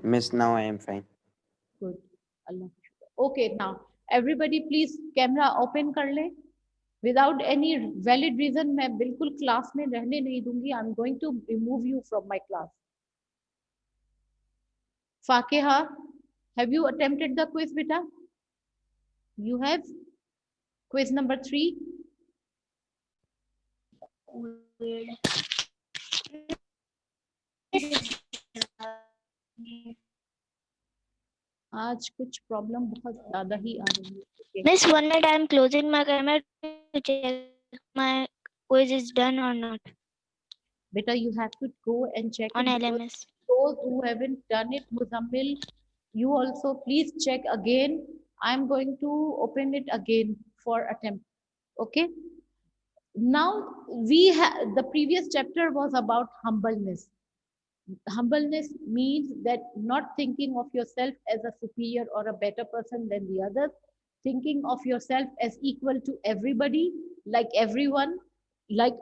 Miss, now I am fine. Good. Allah का शुक्र. Okay, now everybody please camera open कर ले. Without any valid reason मैं बिल्कुल क्लास में रहने नहीं दूंगी. I'm going to remove you from my class. Fakeha, have you attempted the quiz, beta? You have quiz number 3. आज कुछ प्रॉब्लम बहुत ज्यादा ही आ रही है. Okay. Miss, 1 minute, I am closing my camera to check my quiz is done or not Beta, you have to go and check on it because LMS. those who haven't done it, Muzammil, you also please check again. I'm going to open it again for attempt. Okay. Now we have the previous chapter was about humbleness. Humbleness means that not thinking of yourself as a superior or a better person than the others, thinking of yourself as equal to everybody, like everyone, like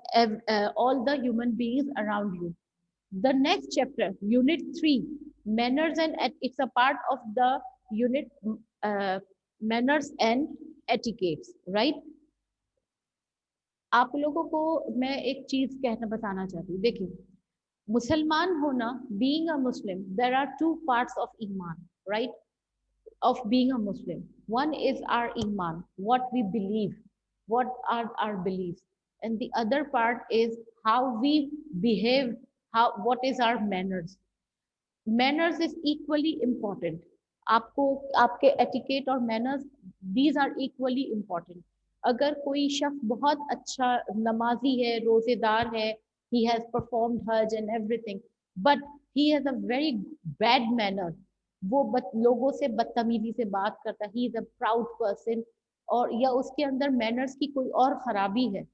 all the human beings around you. The next chapter, unit 3, manners and it's a part of the unit uh, manners and etiquettes, right? आप लोगों को मैं एक चीज कहना बताना चाहती हूँ. देखिए, मुसलमान होना, being a Muslim, there are two parts of iman, right? Of being a Muslim. One is our iman, what we believe, what are our beliefs, and the other part is how we behave, how what is our manners. Manners is equally important. आपको आपके etiquette और manners, these are equally important. अगर कोई शख्स बहुत अच्छा नमाजी है, रोजेदार है, he has performed hajj and everything, but he has a very bad manner, वो लोगों से बदतमीजी से बात करता है, he is a proud person, और या उसके अंदर मैनर्स की कोई और खराबी है,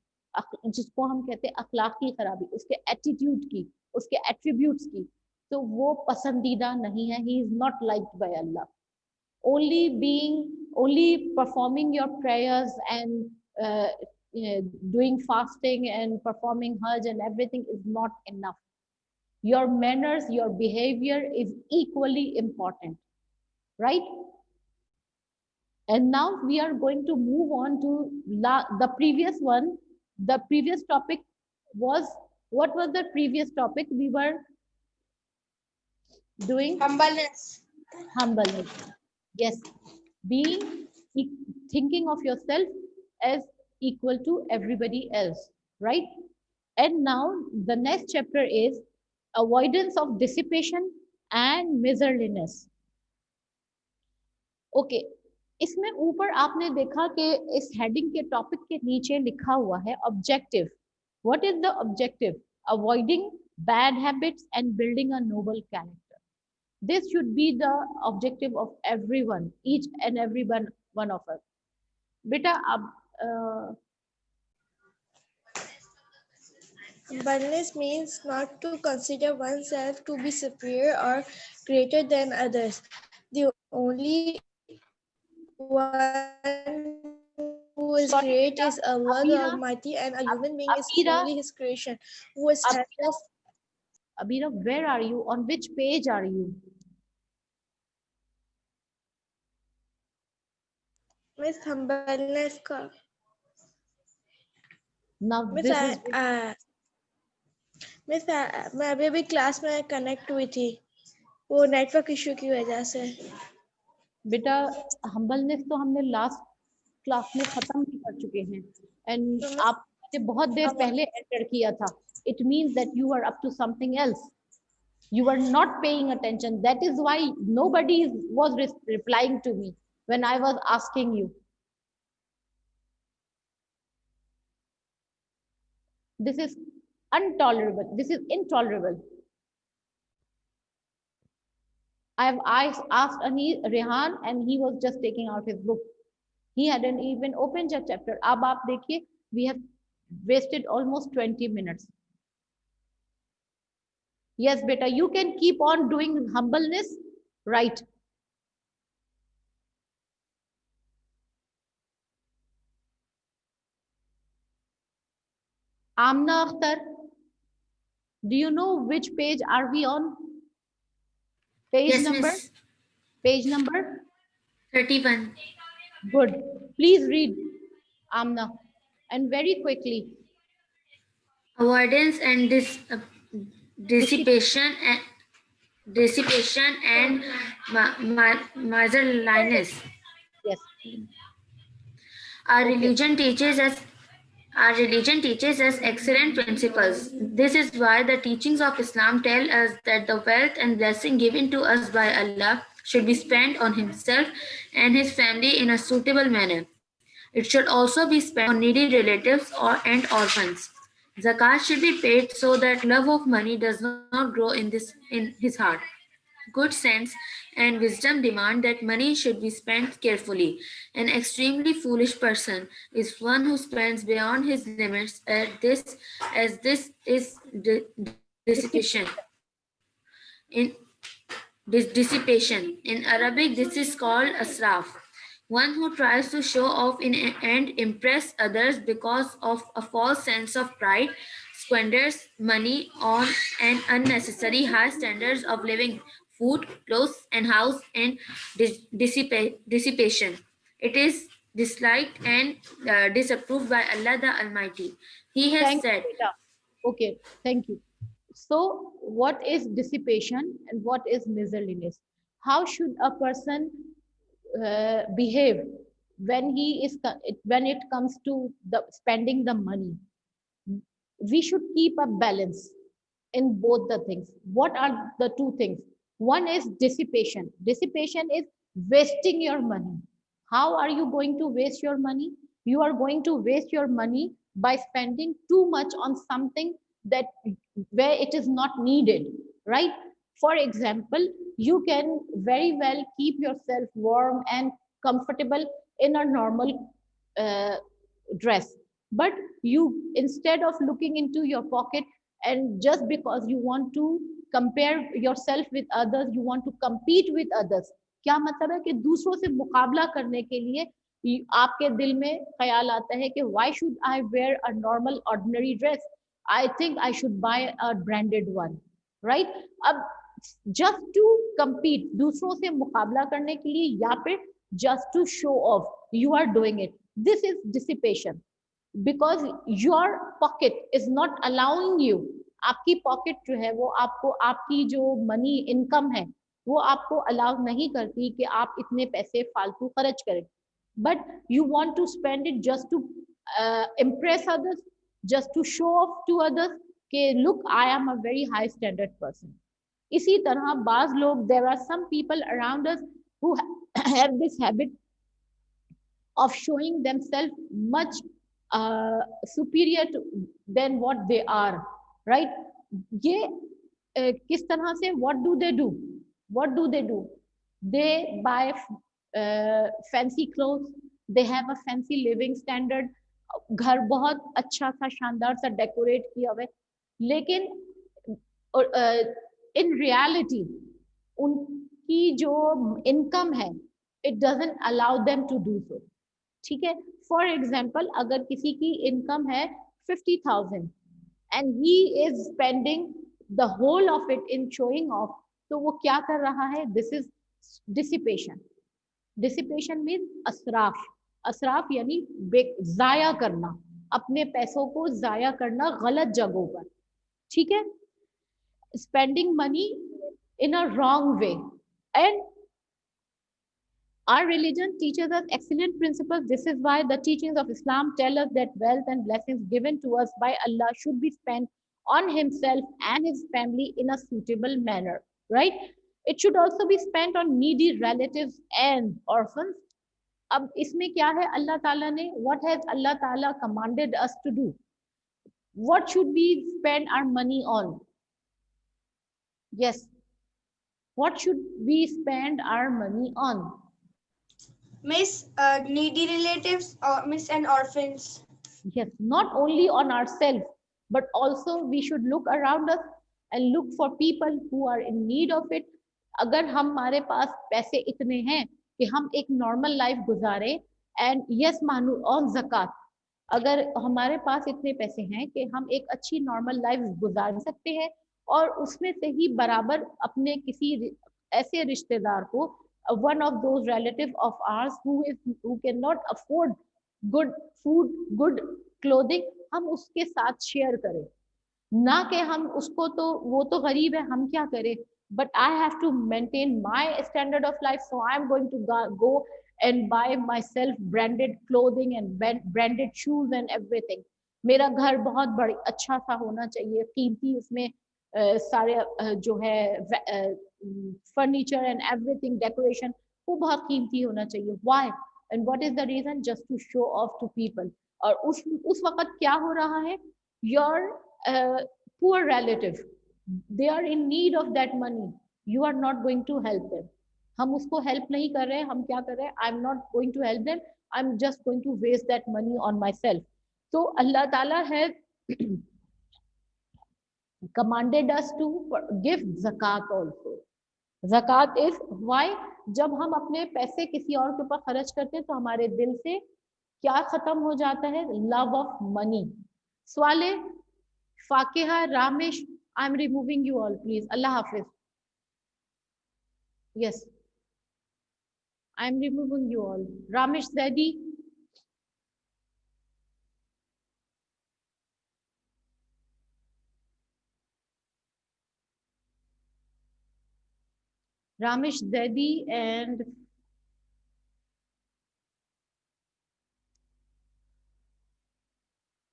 जिसको हम कहते हैं अखलाक की खराबी, उसके एटीट्यूड की, उसके एट्रीब्यूट्स की, तो वो पसंदीदा नहीं है. He is not liked by Allah. Only performing your prayers and doing fasting and performing hajj and everything is not enough. Your manners, your behavior is equally important, right? And now we are going to move on to the previous one. The previous topic was, what was the previous topic we were doing? Humbleness. Yes, being thinking of yourself as equal to everybody else, right? And now the next chapter is avoidance of dissipation and miserliness. Okay, इसमें ऊपर आपने देखा कि इस heading के topic के नीचे लिखा हुआ है objective. What is the objective? Avoiding bad habits and building a Nobel character. This should be the objective of everyone, each and every one of us. बेटा अब Humbleness means not to consider oneself to be superior or greater than others. The only one who is sorry great बेटा, is Allah the Abira, Almighty, and a human being is Abira, only His creation, who is Abira, helpless. Abira, where are you? On which page are you? Miss humbleness का. Now Miss this is miss मैं अभी अभी class में connect हुई थी, वो network issue की वजह से. बेटा हम्बलनेस तो हमने लास्ट क्लास में खत्म ही कर चुके हैं, एंड आपने बहुत देर पहले एंटर किया था. It means that you are up to something else. You were not paying attention. That is why nobody was replying to me when I was asking you. This is intolerable. This is intolerable. I asked Rehan and he was just taking out his book. He hadn't even opened a chapter. अब आप देखिए, we have wasted almost 20 minutes. Yes, beta, you can keep on doing humbleness, right? Amna Akhtar, do you know which page are we on? Page Yes, number? Miss. Page number? 31. Good. Please read, Amna, and very quickly. Avoidance and dissipation and miserliness. Yes. Our Okay. religion teaches us Our religion teaches us excellent principles. This is why the teachings of Islam tell us that the wealth and blessing given to us by Allah should be spent on Himself and His family in a suitable manner. It should also be spent on needy relatives and orphans. Zakat should be paid so that love of money does not grow in his heart. Good sense and wisdom demand that money should be spent carefully. An extremely foolish person is one who spends beyond his limits as this is dissipation. In dissipation. In Arabic, this is called asraf. One who tries to show off and impress others because of a false sense of pride squanders money on an unnecessary high standards of living, food, clothes, and house, and dissipation. It is disliked and disapproved by Allah the Almighty. He has Thank said, you, Beta. Okay, thank you. So, what is dissipation and what is miserliness? How should a person behave when when it comes to the spending the money? We should keep a balance in both the things. What are the two things? One is dissipation. Dissipation is wasting your money. How are you going to waste your money? You are going to waste your money by spending too much on something that where it is not needed, right? For example, you can very well keep yourself warm and comfortable in a normal uh, dress, but you, instead of looking into your pocket, and just because you want to compare yourself with others, you want to compete with others, क्या मतलब है कि दूसरों से मुकाबला करने के लिए आपके दिल में ख्याल आता है कि why should I wear a normal ordinary dress? I think I should buy a branded one, right? अब just to compete, दूसरों से मुकाबला करने के लिए या फिर just to show off, you are doing it. This is dissipation because your pocket is not allowing you. आपकी पॉकेट जो है वो आपको, आपकी जो मनी इनकम है वो आपको अलाउ नहीं करती कि आप इतने पैसे फालतू खर्च करें, but you want to spend it just to impress others, just to show off to others कि look, I am a very high standard person. इसी तरह बाज लोग, there are some people around us who have this habit of showing themselves much superior than what they are, right? ये किस तरह से, what do they do? What do they do? They buy fancy clothes, they have a fancy living standard, घर बहुत अच्छा सा शानदार सा डेकोरेट किया हुआ है, लेकिन इन रियलिटी उनकी जो इनकम है it doesn't allow them to do so. ठीक है, फॉर एग्जाम्पल अगर किसी की इनकम है 50,000 and he is spending the whole of it in showing off, तो वो क्या कर रहा है? This is dissipation. Dissipation mean असराफ. असराफ यानी जाया करना, अपने पैसों को जाया करना गलत जगहों पर. ठीक है, spending money in a wrong way. And our religion teaches us excellent principles. This is why the teachings of Islam tell us that wealth and blessings given to us by Allah should be spent on himself and his family in a suitable manner, right? It should also be spent on needy relatives and orphans. अब इसमें क्या है, अल्लाह ताला ने, what has Allah Ta'ala commanded us to do? What should we spend our money on? Yes, what should we spend our money on? Miss, needy relatives, Miss, and orphans. Yes, not only on ourselves, but also we should look around us and look for people who are in need of it. अगर हमारे पास पैसे इतने हैं कि हम एक normal life गुजारें, and yes मानू on ज़कात, अगर हमारे पास इतने पैसे हैं कि हम एक अच्छी नॉर्मल लाइफ गुजार सकते हैं और उसमें से ही बराबर अपने किसी ऐसे रिश्तेदार को, one of those relative of ours who cannot afford good food, good clothing, हम उसके साथ शेयर करें, ना कि हम उसको, तो वो तो गरीब है, हम क्या करें, but I have to maintain my standard of life, so I am going to go and buy myself branded clothing and branded shoes and everything. मेरा घर बहुत बड़ी अच्छा सा होना चाहिए, कीमती, उसमें सारे जो है फर्नीचर एंड एवरीथिंग, डेकोरेशन, वो बहुत कीमती होना चाहिए. Why? And what is the reason? Just to show off to people. और उस वक्त क्या हो रहा है, your poor relative, they are in need of that money, you are not going to help them. हम उसको हेल्प नहीं कर रहे, हम क्या कर रहे हैं, I am not going to help them, I am just going to waste that money on my self. तो अल्लाह ताला है commanded us to give zakat also. zakat is why, जब हम अपने पैसे किसी और के ऊपर खर्च करते हैं तो हमारे दिल से क्या खत्म हो जाता है, लव ऑफ मनी. सवाले Fakiha Ramesh, I am removing you all please. Allah हाफिज. Yes, I am removing you all. Ramesh Zaidi, Ramesh Zedi, and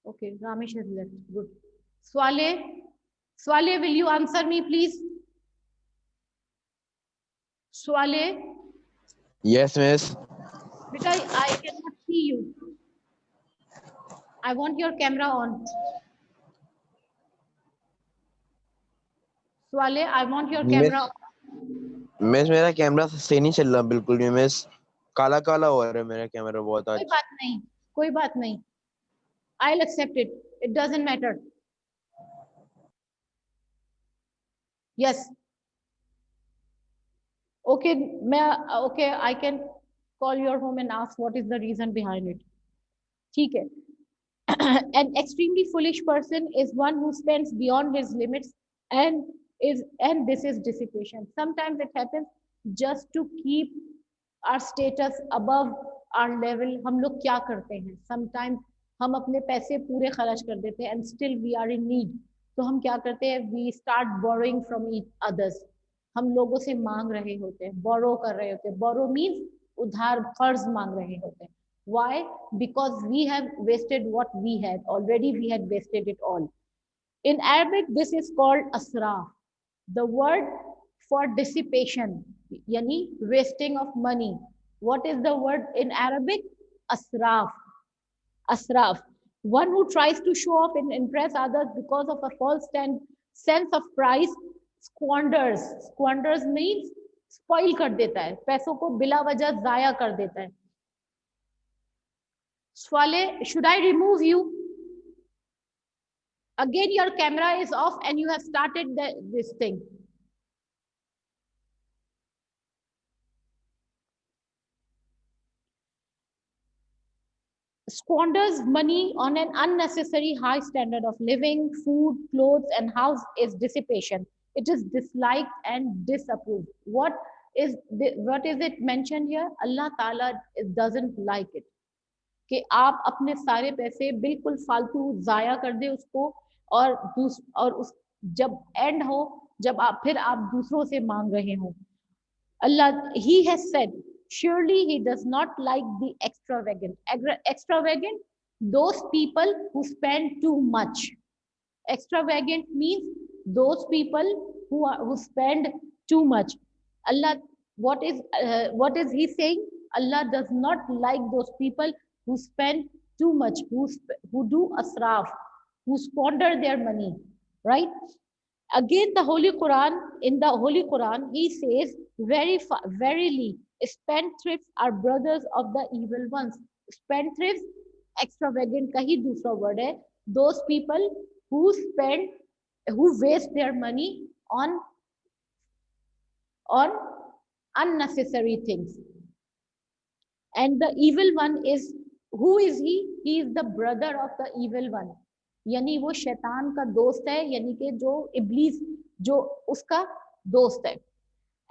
okay, Ramesh has left. Good. Swale, will you answer me, please? Swale? Yes, miss. Because I cannot see you. I want your camera on. Swale, I want your camera on. Miss मेरा camera सही नहीं चल रहा बिल्कुल भी miss, काला काला हो रहा है मेरा कैमरा बहुत आज. कोई बात नहीं, I'll accept it, it doesn't matter. Yes, okay, okay, I can call your home and ask what is the reason behind it. ठीक है. An extremely foolish person is one who spends beyond his limits and this is dissipation. Sometimes it happens just to keep our status above our level. हम लोग क्या करते हैं, sometimes हम अपने पैसे पूरे खर्च कर देते हैं and still we are in need. तो हम क्या करते हैं, we start borrowing from others. हम लोगों से मांग रहे होते हैं, borrow कर रहे होते हैं. borrow means उधार, कर्ज मांग रहे होते हैं. Why? Because we have wasted what we had. Already we had wasted it all. In Arabic, this is called asraf. The word for dissipation, yani wasting of money. What is the word in Arabic? Asraf. Asraf. One who tries to show off and impress others because of a false sense of pride squanders. Squanders means spoil कर देता है, पैसों को बिला वजह जाया कर देता है. Swale, should I remove you? Again, your camera is off and you have started this thing. Squanders money on an unnecessary high standard of living, food, clothes, and house is dissipation. It is disliked and disapproved. What is it mentioned here? Allah Ta'ala doesn't like it. कि आप अपने सारे पैसे बिल्कुल फालतू जाया कर दे उसको, और उस जब एंड हो, जब आप दूसरों से मांग रहे हो. अल्लाह, he has said, surely he does not like the extravagant. Extravagant, those people who spend too much. Extravagant means those people who spend too much. Allah, what is he saying? Allah does not like those people who spend too much, who do asraf, who squander their money, right? Again, in the Holy Quran, he says, verily, spendthrifts are brothers of the evil ones. Spendthrifts, extravagant का ही दूसरा word है. Those people who waste their money on unnecessary things. And the evil one is, who is he? He is the brother of the evil one. यानी वो शैतान का दोस्त है, यानी कि जो इब्लीस जो उसका दोस्त है.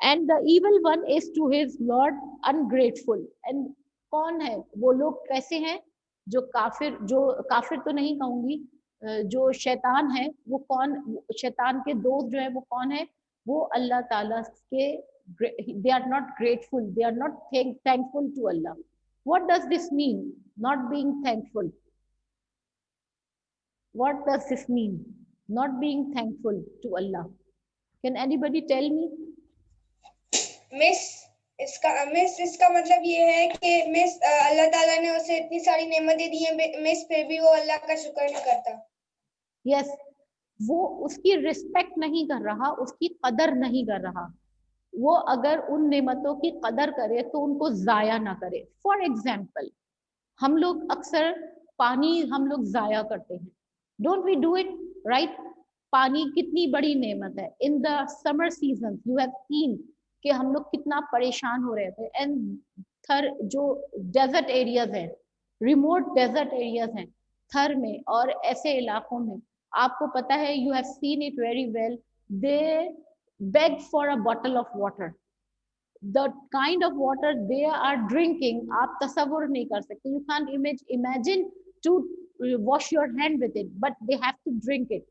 and the evil one is to his lord ungrateful. And कौन है वो लोग, कैसे हैं? जो काफिर तो नहीं कहूंगी, जो शैतान है वो कौन, शैतान के दोस्त जो है वो कौन है? वो अल्लाह ताला के, they are not grateful, they are not thankful to Allah. What does this mean, not being thankful? What does this mean, not being thankful to Allah? Can anybody tell me? Miss इसका मतलब ये है कि miss अल्लाह ताला ने उसे इतनी सारी नेमतें दी हैं मिस, फिर भी वो अल्लाह का शुक्र नहीं करता. यस, वो उसकी रिस्पेक्ट नहीं कर रहा, उसकी कदर नहीं कर रहा. वो अगर उन नेमतों की कदर करे तो उनको जाया ना करे. फॉर एग्जाम्पल, हम लोग अक्सर पानी हम लोग जाया करते हैं. Don't we do it, right? पानी कितनी बड़ी नेमत है. In the summer season you have seen कि हम लोग कितना परेशान हो रहे थे. एंड थर जो डेजर्ट एरियाज हैं, रिमोट डेजर्ट एरियाज हैं थर में और ऐसे इलाकों में, आपको पता है, you have seen it very well, they beg for a bottle of water. The kind of water they are drinking, आप तस्वुर नहीं कर सकते. You can't imagine to wash your hand with it, but they have to drink it.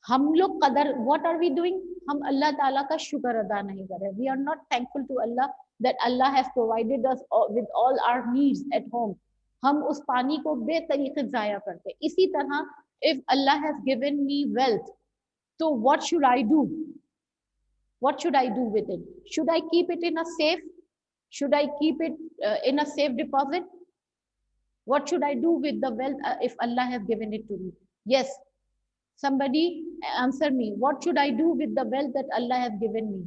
हम लोग कदर, what are we doing? हम अल्लाह ताला का शुक्र अदा नहीं कर रहे. We are not thankful to Allah that Allah has provided us with all our needs at home. हम उस पानी को बेतरीके जाया करते. इसी तरह, if Allah has given me wealth, so what should I do? What should I do with it? Should I keep it in a safe? Should I keep it in a safe deposit? What should I do with the wealth if Allah has given it to me? Yes. Somebody answer me. What should I do with the wealth that Allah has given me?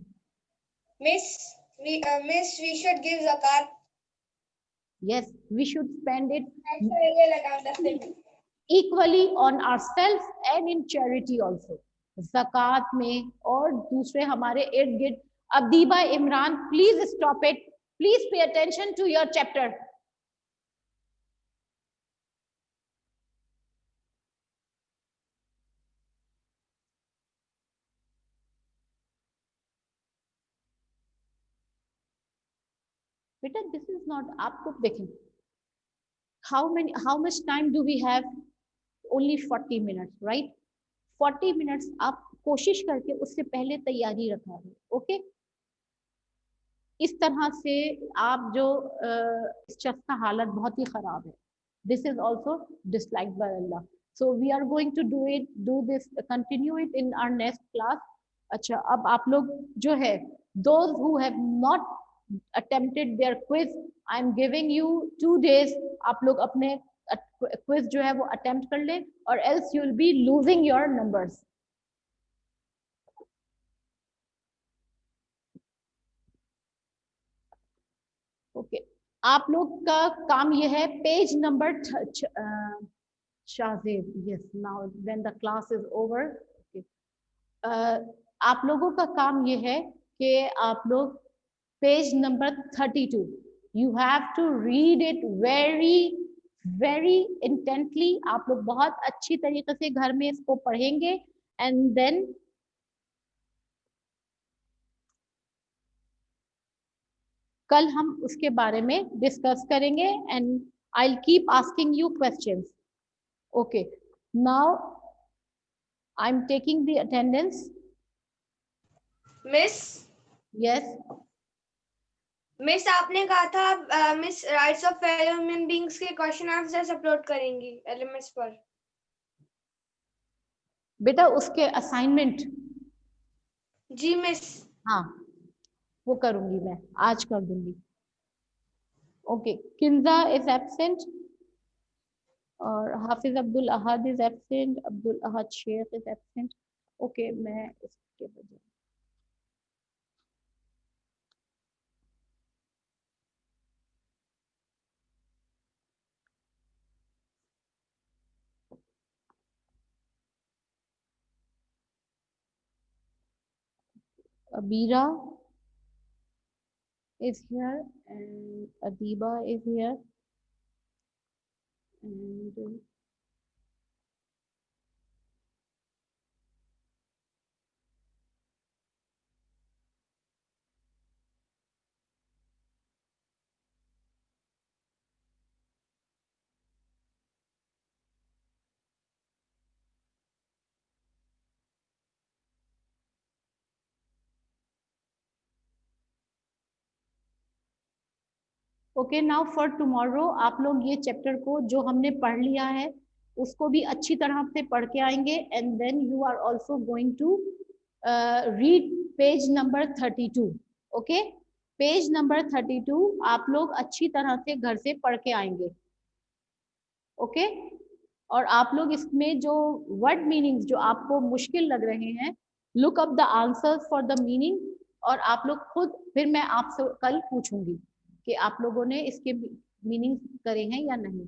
Miss, we should give zakat. Yes, we should spend it equally on ourselves and in charity also. ज़कात में और दूसरे हमारे इर्द गिर्द. Adiba Imran, please stop it, please pay attention to your chapter. बेटा this is not, आपको देखें, how much time do we have? Only 40 minutes, right? 40 minutes आप कोशिश करके उससे पहले तैयारी रखा है. ओके, इस तरह से आप जो इस शख्स का हालत बहुत ही खराब है. This is also disliked by Allah. So we are going to do this, continue it in our next class. अच्छा, अब आप लोग जो है, those who have not attempted their quiz, I am giving you 2 days. आप लोग अपने quiz जो है वो अटेम्प्ट कर लें, और else you will be losing your numbers. Okay, आप लोग का काम ये है, page number Shahzeb, yes, now when the class is over. आप लोगों का काम ये है कि आप लोग page number 32, you have to read it very intently. आप लोग बहुत अच्छी तरीके से घर में इसको पढ़ेंगे, एंड देन कल हम उसके बारे में डिस्कस करेंगे. And I will keep asking you questions. Okay, now I am taking the attendance. Miss, yes, miss आपने कहा था miss rights of fellow human beings के क्वेश्चन आंसर्स अपलोड करेंगी एलएमएस पर. बेटा उसके असाइनमेंट, जी मिस. हाँ, वो करूंगी मैं, आज कर दूंगी. ओके, किंजा इज एब्सेंट और Hafiz Abdul Ahad is absent, Abdul Ahad Sheikh is absent. Okay, मैं इसके बजाय Abira is here and Adiba is here, and okay, now for tomorrow आप लोग ये चैप्टर को जो हमने पढ़ लिया है उसको भी अच्छी तरह से पढ़ के आएंगे, and then you are also going to read page number 32. Okay, page number 32 आप लोग अच्छी तरह से घर से पढ़ के आएंगे. ओके, और आप लोग इसमें जो वर्ड मीनिंग्स जो आपको मुश्किल लग रहे हैं, look up the answers for the meaning, और आप लोग खुद, फिर मैं आपसे कल पूछूंगी कि आप लोगों ने इसके मीनिंग करे हैं या नहीं.